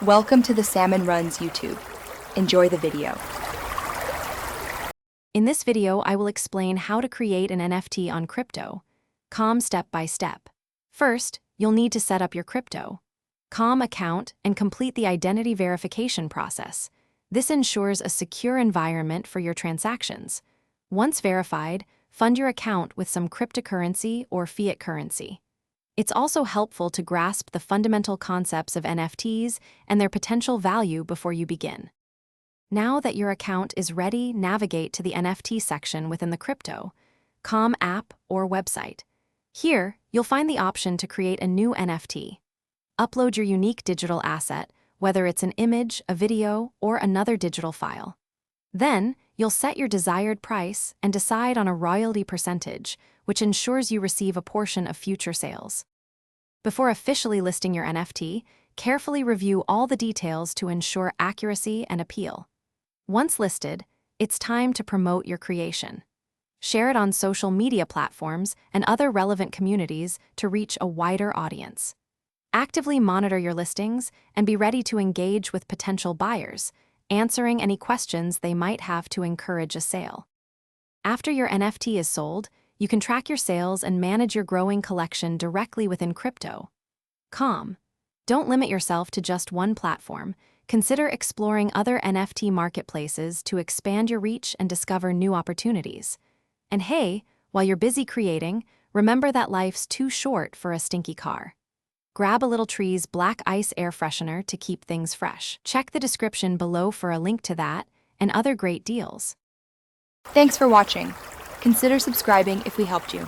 Welcome to the Salmon Runs YouTube. Enjoy the video. In this video, I will explain how to create an NFT on crypto.com step by step. First, you'll need to set up your crypto.com account and complete the identity verification process. This ensures a secure environment for your transactions. Once verified, fund your account with some cryptocurrency or fiat currency. It's also helpful to grasp the fundamental concepts of NFTs and their potential value before you begin. Now that your account is ready, navigate to the NFT section within the crypto.com app or website. Here, you'll find the option to create a new NFT. Upload your unique digital asset, whether it's an image, a video, or another digital file. Then, you'll set your desired price and decide on a royalty percentage, which ensures you receive a portion of future sales. Before officially listing your NFT, carefully review all the details to ensure accuracy and appeal. Once listed, it's time to promote your creation. Share it on social media platforms and other relevant communities to reach a wider audience. Actively monitor your listings and be ready to engage with potential buyers, answering any questions they might have to encourage a sale. After your NFT is sold, you can track your sales and manage your growing collection directly within crypto.com. Don't limit yourself to just one platform. Consider exploring other NFT marketplaces to expand your reach and discover new opportunities. And hey, while you're busy creating, remember that life's too short for a stinky car. Grab a Little Tree's Black Ice Air Freshener to keep things fresh. Check the description below for a link to that and other great deals. Thanks for watching. Consider subscribing if we helped you.